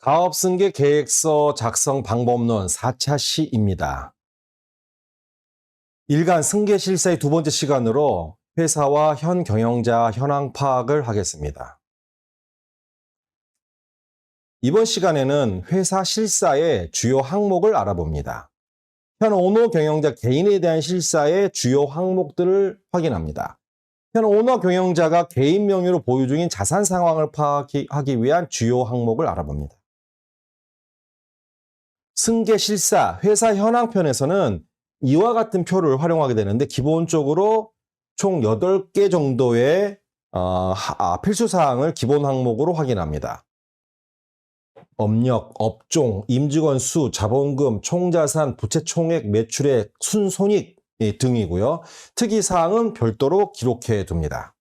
가업승계 계획서 작성 방법론 4차 시입니다. 일간 승계 실사의 두 번째 시간으로 회사와 현 경영자 현황 파악을 하겠습니다. 이번 시간에는 회사 실사의 주요 항목을 알아봅니다. 현 오너 경영자 개인에 대한 실사의 주요 항목들을 확인합니다. 현 오너 경영자가 개인 명의로 보유 중인 자산 상황을 파악하기 위한 주요 항목을 알아봅니다. 승계 실사, 회사 현황편에서는 이와 같은 표를 활용하게 되는데 기본적으로 총 8개 정도의 필수사항을 기본 항목으로 확인합니다. 업력, 업종, 임직원 수, 자본금, 총자산, 부채 총액, 매출액, 순손익 등이고요. 특이사항은 별도로 기록해 둡니다.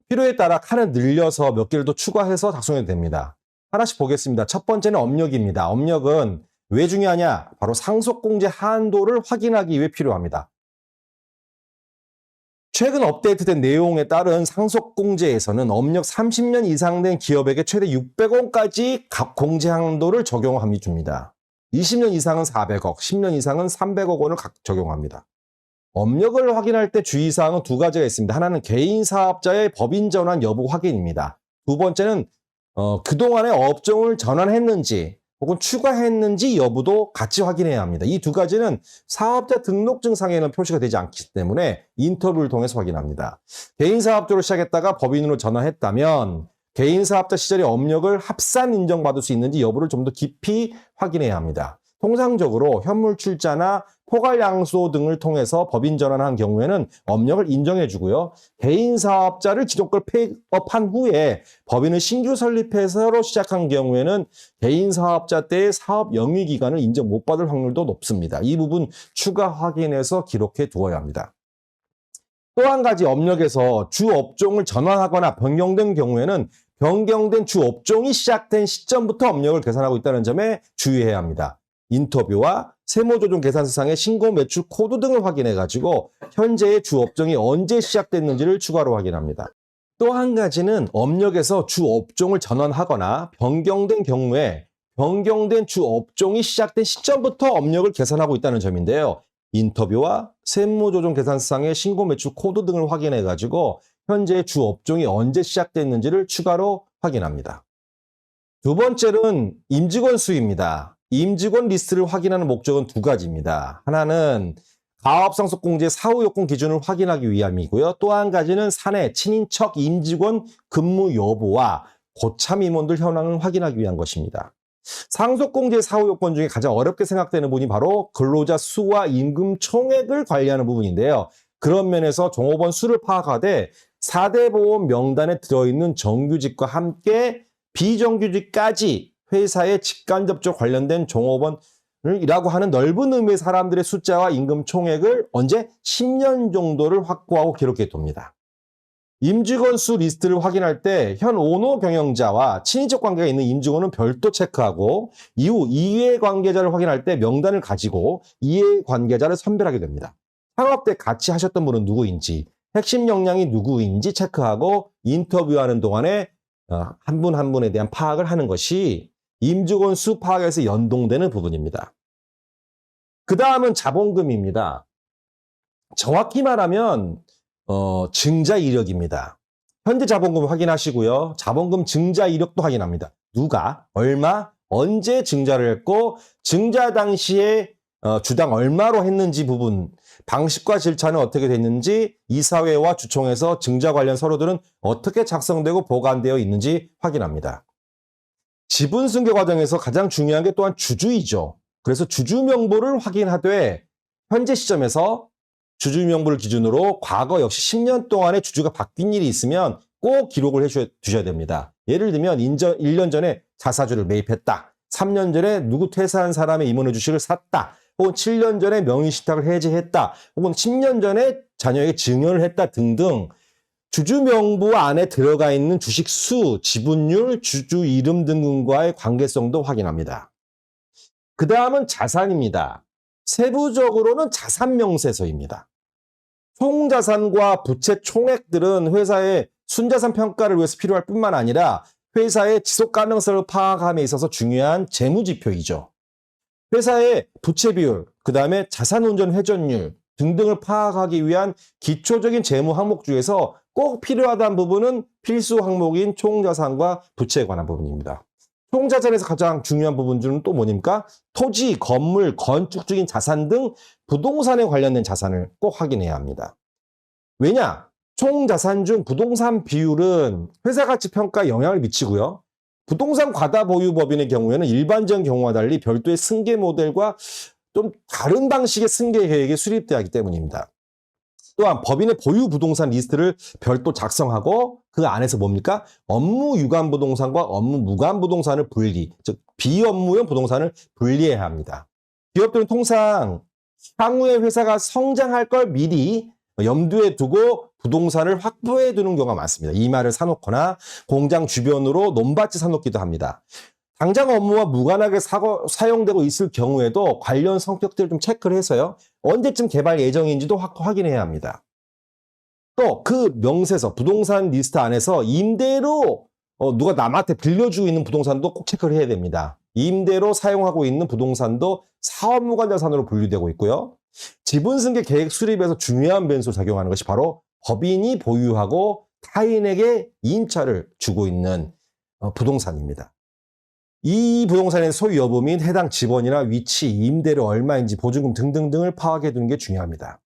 필요에 따라 칸을 늘려서 몇 개를 더 추가해서 작성해도 됩니다. 하나씩 보겠습니다. 첫 번째는 업력입니다. 업력은 왜 중요하냐? 바로 상속공제 한도를 확인하기 위해 필요합니다. 최근 업데이트된 내용에 따른 상속공제에서는 업력 30년 이상 된 기업에게 최대 600원까지 공제 한도를 적용함이 줍니다. 20년 이상은 400억, 10년 이상은 300억 원을 적용합니다. 업력을 확인할 때 주의사항은 두 가지가 있습니다. 하나는 개인 사업자의 법인 전환 여부 확인입니다. 두 번째는 그동안의 업종을 전환했는지 혹은 추가했는지 여부도 같이 확인해야 합니다. 이 두 가지는 사업자 등록증상에는 표시가 되지 않기 때문에 인터뷰를 통해서 확인합니다. 개인 사업자로 시작했다가 법인으로 전환했다면 개인 사업자 시절의 업력을 합산 인정받을 수 있는지 여부를 좀 더 깊이 확인해야 합니다. 통상적으로 현물 출자나 포괄 양소 등을 통해서 법인 전환한 경우에는 업력을 인정해 주고요. 개인 사업자를 기존걸 폐업한 후에 법인을 신규 설립해서 새로 시작한 경우에는 개인 사업자 때의 사업 영위 기간을 인정 못 받을 확률도 높습니다. 이 부분 추가 확인해서 기록해 두어야 합니다. 또 한 가지 업력에서 주 업종을 전환하거나 변경된 경우에는 변경된 주 업종이 시작된 시점부터 업력을 계산하고 있다는 점에 주의해야 합니다. 인터뷰와 세무조정 계산서상의 신고 매출 코드 등을 확인해가지고 현재의 주 업종이 언제 시작됐는지를 추가로 확인합니다. 또 한 가지는 업력에서 주 업종을 전환하거나 변경된 경우에 변경된 주 업종이 시작된 시점부터 업력을 계산하고 있다는 점인데요. 인터뷰와 세무조정 계산서상의 신고 매출 코드 등을 확인해가지고 현재의 주 업종이 언제 시작됐는지를 추가로 확인합니다. 두 번째는 임직원 수입니다. 임직원 리스트를 확인하는 목적은 두 가지입니다. 하나는 가업상속공제 사후요건 기준을 확인하기 위함이고요. 또 한 가지는 사내 친인척 임직원 근무 여부와 고참 임원들 현황을 확인하기 위한 것입니다. 상속공제 사후요건 중에 가장 어렵게 생각되는 부분이 바로 근로자 수와 임금 총액을 관리하는 부분인데요. 그런 면에서 종업원 수를 파악하되 4대 보험 명단에 들어있는 정규직과 함께 비정규직까지 회사의 직간접적 관련된 종업원이라고 하는 넓은 의미의 사람들의 숫자와 임금 총액을 언제 10년 정도를 확보하고 기록해 둡니다. 임직원 수 리스트를 확인할 때 현 오너 경영자와 친인척 관계가 있는 임직원은 별도 체크하고 이후 이해 관계자를 확인할 때 명단을 가지고 이해 관계자를 선별하게 됩니다. 창업 때 같이 하셨던 분은 누구인지, 핵심 역량이 누구인지 체크하고 인터뷰하는 동안에 한 분 한 분에 대한 파악을 하는 것이 임직원 수 파악에서 연동되는 부분입니다. 그 다음은 자본금입니다. 정확히 말하면 증자 이력입니다. 현재 자본금 확인하시고요. 자본금 증자 이력도 확인합니다. 누가, 얼마, 언제 증자를 했고 증자 당시에 주당 얼마로 했는지 부분, 방식과 절차는 어떻게 됐는지, 이사회와 주총에서 증자 관련 서류들은 어떻게 작성되고 보관되어 있는지 확인합니다. 지분 승계 과정에서 가장 중요한 게 또한 주주이죠. 그래서 주주 명부를 확인하되 현재 시점에서 주주 명부를 기준으로 과거 역시 10년 동안의 주주가 바뀐 일이 있으면 꼭 기록을 해두셔야 됩니다. 예를 들면 1년 전에 자사주를 매입했다. 3년 전에 누구 퇴사한 사람의 임원의 주식을 샀다. 혹은 7년 전에 명의신탁을 해지했다. 혹은 10년 전에 자녀에게 증여를 했다 등등 주주 명부 안에 들어가 있는 주식 수, 지분율, 주주 이름 등과의 관계성도 확인합니다. 그 다음은 자산입니다. 세부적으로는 자산명세서입니다. 총자산과 부채 총액들은 회사의 순자산 평가를 위해서 필요할 뿐만 아니라 회사의 지속 가능성을 파악함에 있어서 중요한 재무 지표이죠. 회사의 부채 비율, 그다음에 자산 운전 회전율 등등을 파악하기 위한 기초적인 재무 항목 중에서 꼭 필요하다는 부분은 필수 항목인 총자산과 부채에 관한 부분입니다. 총자산에서 가장 중요한 부분들은 또 뭐입니까? 토지, 건물, 건축적인 자산 등 부동산에 관련된 자산을 꼭 확인해야 합니다. 왜냐? 총자산 중 부동산 비율은 회사 가치 평가에 영향을 미치고요. 부동산 과다 보유 법인의 경우에는 일반적인 경우와 달리 별도의 승계 모델과 좀 다른 방식의 승계 계획이 수립되어야 하기 때문입니다. 또한 법인의 보유 부동산 리스트를 별도 작성하고 그 안에서 뭡니까? 업무 유관 부동산과 업무 무관 부동산을 분리, 즉 비업무용 부동산을 분리해야 합니다. 기업들은 통상 향후에 회사가 성장할 걸 미리 염두에 두고 부동산을 확보해 두는 경우가 많습니다. 이마를 사놓거나 공장 주변으로 논밭을 사놓기도 합니다. 당장 업무와 무관하게 사용되고 있을 경우에도 관련 성격들을 좀 체크를 해서요. 언제쯤 개발 예정인지도 확인해야 합니다. 또 그 명세서, 부동산 리스트 안에서 임대로 누가 남한테 빌려주고 있는 부동산도 꼭 체크를 해야 됩니다. 임대로 사용하고 있는 부동산도 사업무관 자산으로 분류되고 있고요. 지분승계 계획 수립에서 중요한 변수로 작용하는 것이 바로 법인이 보유하고 타인에게 임차를 주고 있는 부동산입니다. 이 부동산의 소유 여부 및 해당 지번이나 위치, 임대료 얼마인지, 보증금 등등등을 파악해 두는 게 중요합니다.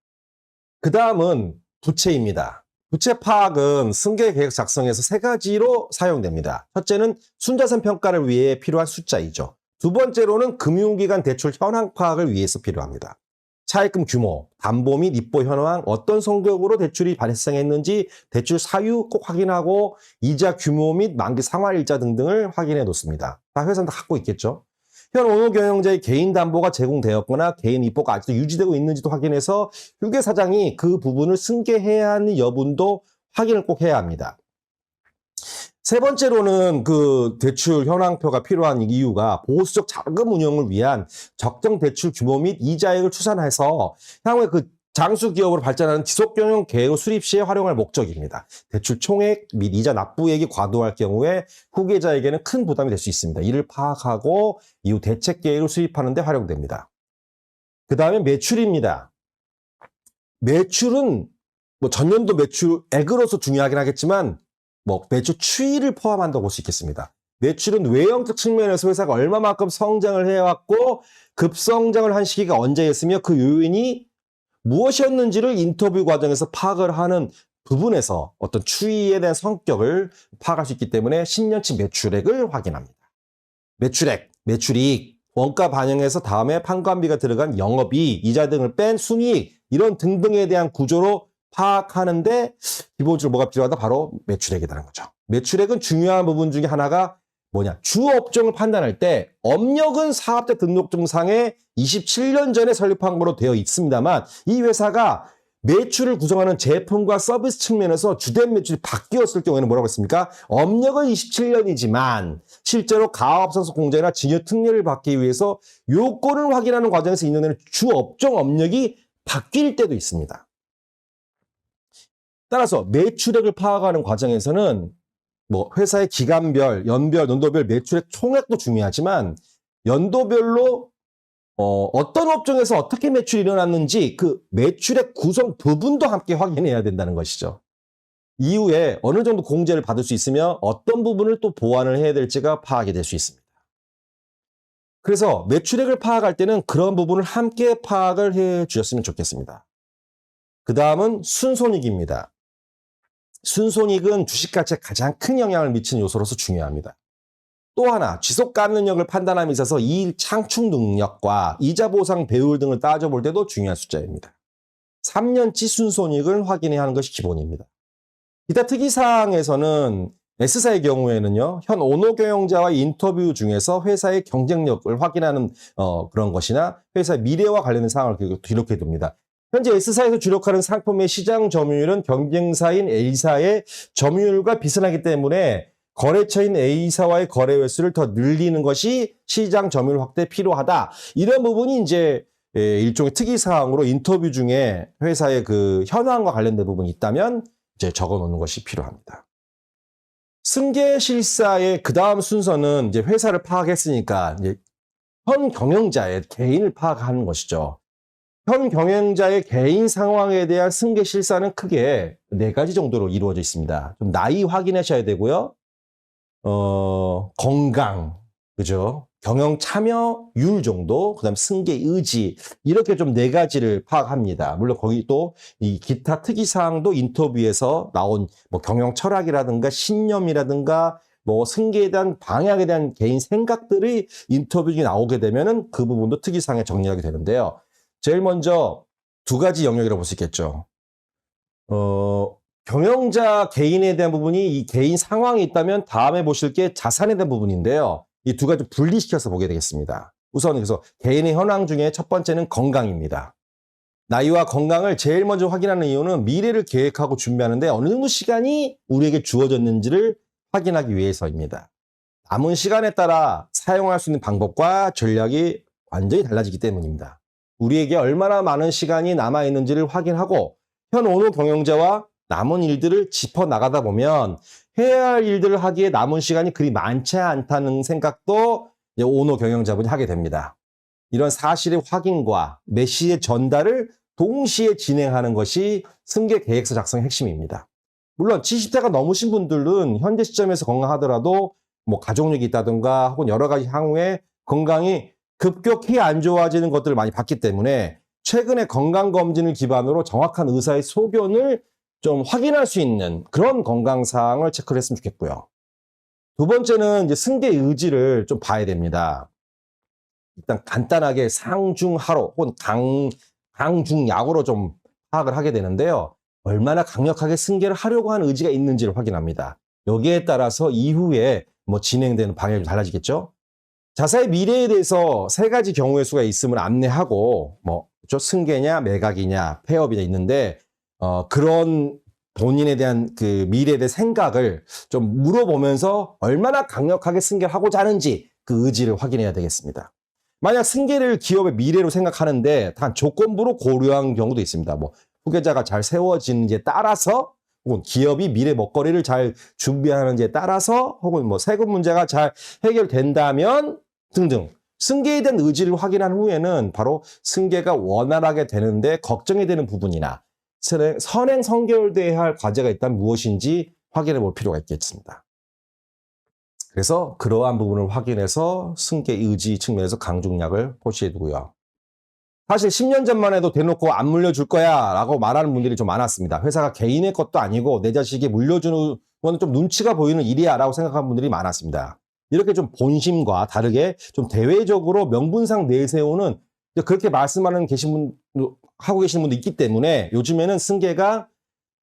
그 다음은 부채입니다. 부채 파악은 승계 계획 작성에서 세 가지로 사용됩니다. 첫째는 순자산 평가를 위해 필요한 숫자이죠. 두 번째로는 금융기관 대출 현황 파악을 위해서 필요합니다. 차입금 규모, 담보 및 입보 현황, 어떤 성격으로 대출이 발생했는지 대출 사유 꼭 확인하고 이자 규모 및 만기 상환일자 등등을 확인해 놓습니다. 다 회사는 다 갖고 있겠죠. 현 오너 경영자의 개인 담보가 제공되었거나 개인 입보가 아직도 유지되고 있는지도 확인해서 회계사장이 그 부분을 승계해야 하는 여부도 확인을 꼭 해야 합니다. 세 번째로는 그 대출 현황표가 필요한 이유가 보수적 자금 운용을 위한 적정 대출 규모 및 이자액을 추산해서 향후에 그 장수 기업으로 발전하는 지속 경영 계획 수립 시에 활용할 목적입니다. 대출 총액 및 이자 납부액이 과도할 경우에 후계자에게는 큰 부담이 될 수 있습니다. 이를 파악하고 이후 대책 계획을 수립하는 데 활용됩니다. 그 다음에 매출입니다. 매출은 뭐 전년도 매출액으로서 중요하긴 하겠지만 매출 추이를 포함한다고 볼 수 있겠습니다. 매출은 외형적 측면에서 회사가 얼마만큼 성장을 해왔고 급성장을 한 시기가 언제였으며 그 요인이 무엇이었는지를 인터뷰 과정에서 파악을 하는 부분에서 어떤 추이에 대한 성격을 파악할 수 있기 때문에 신년치 매출액을 확인합니다. 매출액, 매출이익, 원가 반영해서 다음에 판관비가 들어간 영업이익, 이자 등을 뺀 순이익 이런 등등에 대한 구조로 파악하는데 기본적으로 뭐가 필요하다? 바로 매출액이라는 거죠. 매출액은 중요한 부분 중에 하나가 뭐냐? 주업종을 판단할 때 업력은 사업자 등록증상에 27년 전에 설립한 거로 되어 있습니다만 이 회사가 매출을 구성하는 제품과 서비스 측면에서 주된 매출이 바뀌었을 경우에는 뭐라고 했습니까? 업력은 27년이지만 실제로 가업상속 공제나 증여 특례를 받기 위해서 요건을 확인하는 과정에서 인정되는 주업종 업력이 바뀔 때도 있습니다. 따라서 매출액을 파악하는 과정에서는 회사의 기간별, 연별, 연도별 매출액 총액도 중요하지만 연도별로 어떤 업종에서 어떻게 매출이 일어났는지 그 매출액 구성 부분도 함께 확인해야 된다는 것이죠. 이후에 어느 정도 공제를 받을 수 있으며 어떤 부분을 또 보완을 해야 될지가 파악이 될 수 있습니다. 그래서 매출액을 파악할 때는 그런 부분을 함께 파악을 해 주셨으면 좋겠습니다. 그 다음은 순손익입니다. 순손익은 주식가치에 가장 큰 영향을 미치는 요소로서 중요합니다. 또 하나, 지속 가능력을 판단함에 있어서 이익 창출 능력과 이자 보상 배율 등을 따져볼 때도 중요한 숫자입니다. 3년치 순손익을 확인해야 하는 것이 기본입니다. 기타 특이사항에서는 S사의 경우에는요, 현 오너 경영자와의 인터뷰 중에서 회사의 경쟁력을 확인하는 그런 것이나 회사의 미래와 관련된 사항을 기록해 둡니다. 현재 S사에서 주력하는 상품의 시장 점유율은 경쟁사인 A사의 점유율과 비슷하기 때문에 거래처인 A사와의 거래 횟수를 더 늘리는 것이 시장 점유율 확대에 필요하다. 이런 부분이 이제 일종의 특이사항으로 인터뷰 중에 회사의 그 현황과 관련된 부분이 있다면 이제 적어 놓는 것이 필요합니다. 승계실사의 그 다음 순서는 이제 회사를 파악했으니까 이제 현 경영자의 개인을 파악하는 것이죠. 현 경영자의 개인 상황에 대한 승계실사는 크게 4가지 정도로 이루어져 있습니다. 좀 나이 확인하셔야 되고요. 건강, 그죠? 경영 참여율 정도, 그 다음 승계 의지, 이렇게 좀 4가지를 파악합니다. 물론 거기 또 이 기타 특이사항도 인터뷰에서 나온 뭐 경영 철학이라든가 신념이라든가 뭐 승계에 대한 방향에 대한 개인 생각들이 인터뷰 중에 나오게 되면은 그 부분도 특이사항에 정리하게 되는데요. 제일 먼저 2가지 영역이라고 볼 수 있겠죠. 경영자 개인에 대한 부분이 이 개인 상황이 있다면 다음에 보실 게 자산에 대한 부분인데요. 이 2가지 분리시켜서 보게 되겠습니다. 우선 그래서 개인의 현황 중에 첫 번째는 건강입니다. 나이와 건강을 제일 먼저 확인하는 이유는 미래를 계획하고 준비하는데 어느 정도 시간이 우리에게 주어졌는지를 확인하기 위해서입니다. 남은 시간에 따라 사용할 수 있는 방법과 전략이 완전히 달라지기 때문입니다. 우리에게 얼마나 많은 시간이 남아있는지를 확인하고 현 오너 경영자와 남은 일들을 짚어나가다 보면 해야 할 일들을 하기에 남은 시간이 그리 많지 않다는 생각도 오너 경영자분이 하게 됩니다. 이런 사실의 확인과 메시지의 전달을 동시에 진행하는 것이 승계 계획서 작성의 핵심입니다. 물론 70대가 넘으신 분들은 현재 시점에서 건강하더라도 뭐 가족력이 있다든가 혹은 여러 가지 향후에 건강이 급격히 안 좋아지는 것들을 많이 봤기 때문에 최근에 건강검진을 기반으로 정확한 의사의 소견을 좀 확인할 수 있는 그런 건강사항을 체크를 했으면 좋겠고요. 2번째는 이제 승계 의지를 좀 봐야 됩니다. 일단 간단하게 상중하로 혹은 강중약으로 좀 파악을 하게 되는데요. 얼마나 강력하게 승계를 하려고 하는 의지가 있는지를 확인합니다. 여기에 따라서 이후에 뭐 진행되는 방향이 달라지겠죠. 자사의 미래에 대해서 3가지 경우의 수가 있음을 안내하고 뭐 승계냐 매각이냐 폐업이냐 있는데 그런 본인에 대한 그 미래에 대한 생각을 좀 물어보면서 얼마나 강력하게 승계를 하고자 하는지 그 의지를 확인해야 되겠습니다. 만약 승계를 기업의 미래로 생각하는데 단 조건부로 고려한 경우도 있습니다. 뭐 후계자가 잘 세워지는지에 따라서 혹은 기업이 미래 먹거리를 잘 준비하는지에 따라서 혹은 뭐 세금 문제가 잘 해결된다면 등등 승계에 대한 의지를 확인한 후에는 바로 승계가 원활하게 되는데 걱정이 되는 부분이나 선행 선결돼야 할 과제가 있다면 무엇인지 확인해 볼 필요가 있겠습니다. 그래서 그러한 부분을 확인해서 승계 의지 측면에서 강중약을 표시해 두고요. 사실 10년 전만 해도 대놓고 안 물려줄 거야 라고 말하는 분들이 좀 많았습니다. 회사가 개인의 것도 아니고 내 자식이 물려주는 건 좀 눈치가 보이는 일이야 라고 생각하는 분들이 많았습니다. 이렇게 좀 본심과 다르게 좀 대외적으로 명분상 내세우는 그렇게 말씀하는 하고 계시는 분도 있기 때문에 요즘에는 승계가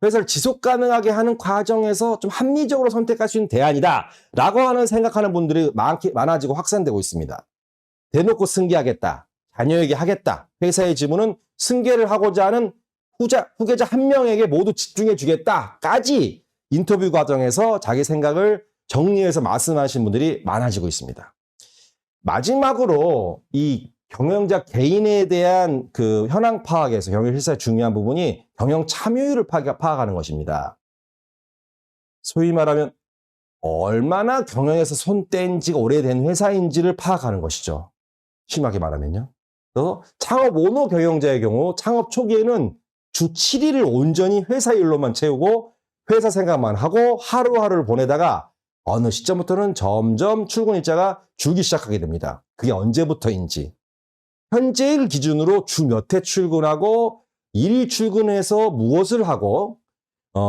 회사를 지속 가능하게 하는 과정에서 좀 합리적으로 선택할 수 있는 대안이다 라고 생각하는 분들이 많아지고 확산되고 있습니다. 대놓고 승계하겠다, 자녀에게 하겠다, 회사의 지분은 승계를 하고자 하는 후계자 한 명에게 모두 집중해 주겠다까지 인터뷰 과정에서 자기 생각을 정리해서 말씀하시는 분들이 많아지고 있습니다. 마지막으로 이 경영자 개인에 대한 그 현황 파악에서 경영실사의 중요한 부분이 경영 참여율을 파악하는 것입니다. 소위 말하면 얼마나 경영에서 손 뗀 지가 오래된 회사인지를 파악하는 것이죠. 심하게 말하면요. 그래서 창업 오너 경영자의 경우 창업 초기에는 주 7일을 온전히 회사 일로만 채우고 회사 생각만 하고 하루하루를 보내다가 어느 시점부터는 점점 출근 일자가 줄기 시작하게 됩니다. 그게 언제부터인지. 현재일 기준으로 주 몇 회 출근하고 일 출근해서 무엇을 하고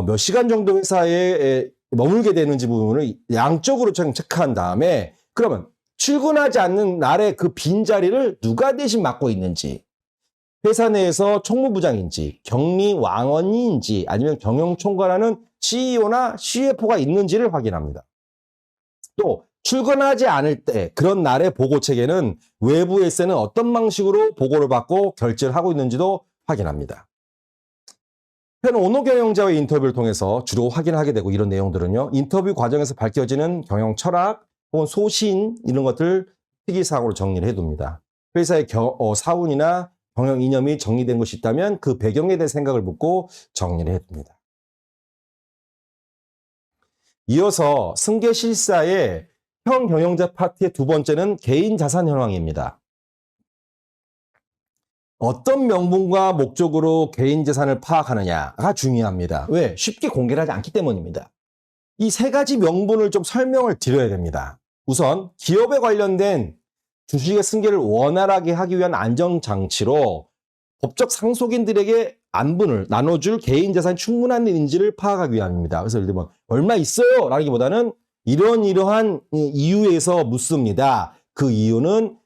몇 시간 정도 회사에 머물게 되는지 부분을 양적으로 체크한 다음에 그러면 출근하지 않는 날의 그 빈자리를 누가 대신 맡고 있는지 회사 내에서 총무부장인지 경리왕언인지 아니면 경영총괄하는 CEO나 CFO가 있는지를 확인합니다. 또 출근하지 않을 때 그런 날의 보고체계는 외부에서는 어떤 방식으로 보고를 받고 결제를 하고 있는지도 확인합니다. 현 오너 경영자와의 인터뷰를 통해서 주로 확인하게 되고 이런 내용들은요. 인터뷰 과정에서 밝혀지는 경영 철학 혹은 소신 이런 것들 특이사항으로 정리를 해둡니다. 회사의 사운이나 경영 이념이 정리된 것이 있다면 그 배경에 대해 생각을 묻고 정리를 해둡니다. 이어서 승계실사의 현 경영자 파트의 두 번째는 개인 자산 현황입니다. 어떤 명분과 목적으로 개인 재산을 파악하느냐가 중요합니다. 왜? 쉽게 공개를 하지 않기 때문입니다. 이 세 가지 명분을 좀 설명을 드려야 됩니다. 우선 기업에 관련된 주식의 승계를 원활하게 하기 위한 안정장치로 법적 상속인들에게 안분을 나눠줄 개인 자산이 충분한지를 파악하기 위함입니다. 그래서 예를 들면 얼마 있어요? 라기보다는 이러한 이유에서 묻습니다. 그 이유는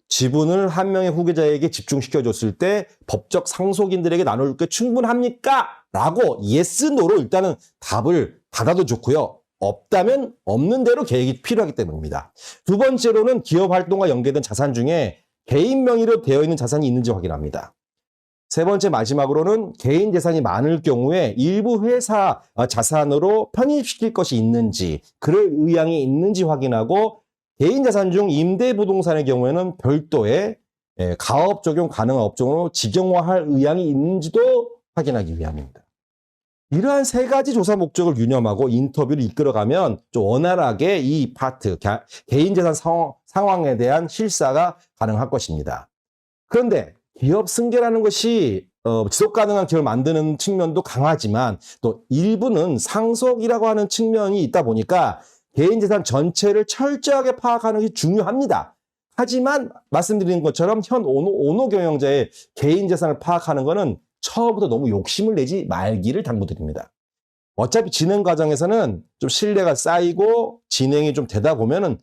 지분을 한 명의 후계자에게 집중시켜줬을 때 법적 상속인들에게 나눠줄 게 충분합니까? 라고 yes, no로 일단은 답을 받아도 좋고요. 없다면 없는 대로 계획이 필요하기 때문입니다. 두 번째로는 기업 활동과 연계된 자산 중에 개인 명의로 되어 있는 자산이 있는지 확인합니다. 세 번째 마지막으로는 개인 재산이 많을 경우에 일부 회사 자산으로 편입시킬 것이 있는지, 그럴 의향이 있는지 확인하고 개인 자산 중 임대부동산의 경우에는 별도의 가업 적용 가능한 업종으로 직영화할 의향이 있는지도 확인하기 위함입니다. 이러한 세 가지 조사 목적을 유념하고 인터뷰를 이끌어가면 좀 원활하게 이 파트, 개인 재산 상황에 대한 실사가 가능할 것입니다. 그런데 기업 승계라는 것이 지속 가능한 기업을 만드는 측면도 강하지만 또 일부는 상속이라고 하는 측면이 있다 보니까 개인 재산 전체를 철저하게 파악하는 것이 중요합니다. 하지만 말씀드린 것처럼 현 오너 경영자의 개인 재산을 파악하는 것은 처음부터 너무 욕심을 내지 말기를 당부드립니다. 어차피 진행 과정에서는 좀 신뢰가 쌓이고 진행이 좀 되다 보면은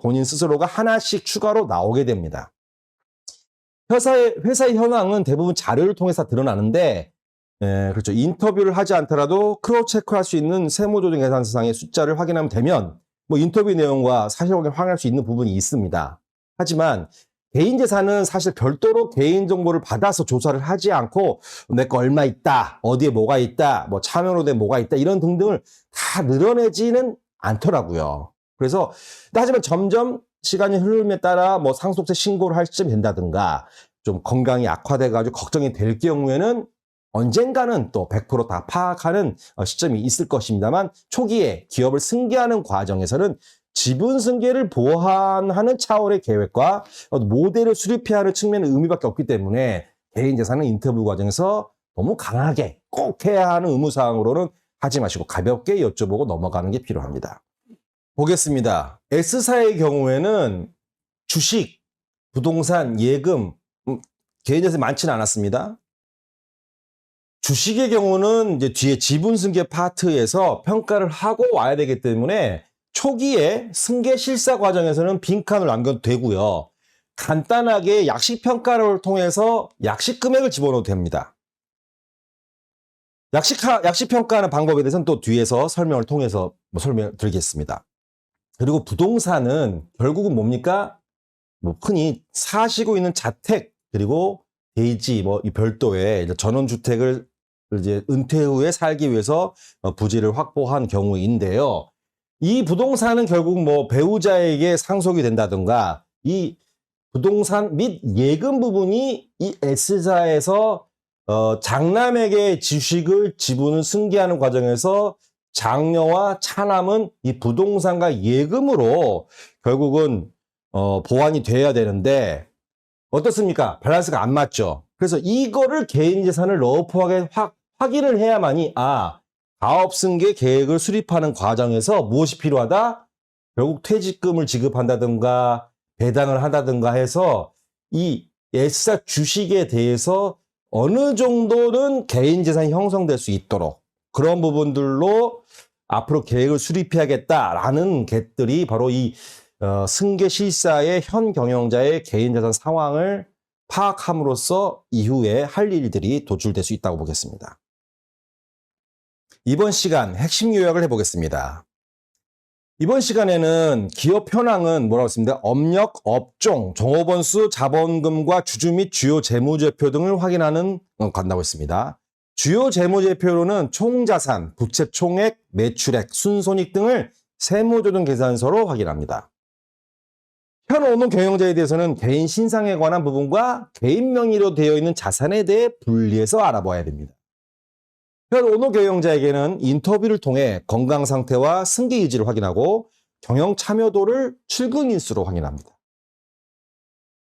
본인 스스로가 하나씩 추가로 나오게 됩니다. 회사의 현황은 대부분 자료를 통해서 드러나는데, 그렇죠. 인터뷰를 하지 않더라도 크로스 체크할 수 있는 세무조정 계산서상의 숫자를 확인하면 되면, 인터뷰 내용과 사실관계를 확인할 수 있는 부분이 있습니다. 하지만 개인 재산은 사실 별도로 개인 정보를 받아서 조사를 하지 않고 내 거 얼마 있다, 어디에 뭐가 있다, 차명으로 된 뭐가 있다 이런 등등을 다 늘어내지는 않더라고요. 그래서 하지만 점점 시간이 흐름에 따라 상속세 신고를 할 시점이 된다든가 좀 건강이 악화돼가지고 걱정이 될 경우에는 언젠가는 또 100% 다 파악하는 시점이 있을 것입니다만 초기에 기업을 승계하는 과정에서는 지분 승계를 보완하는 차원의 계획과 모델을 수립해야 하는 측면의 의미밖에 없기 때문에 개인 재산은 인터뷰 과정에서 너무 강하게 꼭 해야 하는 의무사항으로는 하지 마시고 가볍게 여쭤보고 넘어가는 게 필요합니다. 보겠습니다. S사의 경우에는 주식, 부동산, 예금, 개인 재산이 많지는 않았습니다. 주식의 경우는 이제 뒤에 지분 승계 파트에서 평가를 하고 와야 되기 때문에 초기에 승계 실사 과정에서는 빈칸을 남겨도 되고요. 간단하게 약식 평가를 통해서 약식 금액을 집어넣어도 됩니다. 약식 평가하는 방법에 대해서는 또 뒤에서 설명을 통해서 설명을 드리겠습니다. 그리고 부동산은 결국은 뭡니까? 흔히 사시고 있는 자택 그리고 대지 이 별도의 전원주택을 이제 은퇴 후에 살기 위해서 부지를 확보한 경우인데요. 이 부동산은 결국 배우자에게 상속이 된다든가 이 부동산 및 예금 부분이 이 S사에서 장남에게 주식을 지분을 승계하는 과정에서 장녀와 차남은 이 부동산과 예금으로 결국은 보완이 돼야 되는데 어떻습니까? 밸런스가 안 맞죠. 그래서 이거를 개인 재산을 러프하게 확인을 해야만이 가업승계 계획을 수립하는 과정에서 무엇이 필요하다? 결국 퇴직금을 지급한다든가 배당을 한다든가 해서 이 S사 주식에 대해서 어느 정도는 개인 재산이 형성될 수 있도록 그런 부분들로 앞으로 계획을 수립해야겠다라는 것들이 바로 이 승계 실사의 현 경영자의 개인 재산 상황을 파악함으로써 이후에 할 일들이 도출될 수 있다고 보겠습니다. 이번 시간 핵심 요약을 해보겠습니다. 이번 시간에는 기업 현황은 뭐라고 했습니다. 업력, 업종, 종업원 수, 자본금과 주주 및 주요 재무제표 등을 확인하는 간다고 했습니다. 주요 재무제표로는 총자산, 부채 총액, 매출액, 순손익 등을 세무조정 계산서로 확인합니다. 현오노 경영자에 대해서는 개인 신상에 관한 부분과 개인 명의로 되어 있는 자산에 대해 분리해서 알아봐야 됩니다. 현오노 경영자에게는 인터뷰를 통해 건강 상태와 승계 유지를 확인하고 경영 참여도를 출근 인수로 확인합니다.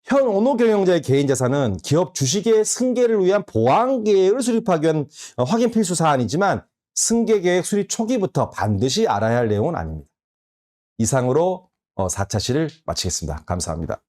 현오노 경영자의 개인 자산은 기업 주식의 승계를 위한 보안 계획을 수립하기 위한 확인 필수 사안이지만 승계 계획 수립 초기부터 반드시 알아야 할 내용은 아닙니다. 이상으로 4차 시를 마치겠습니다. 감사합니다.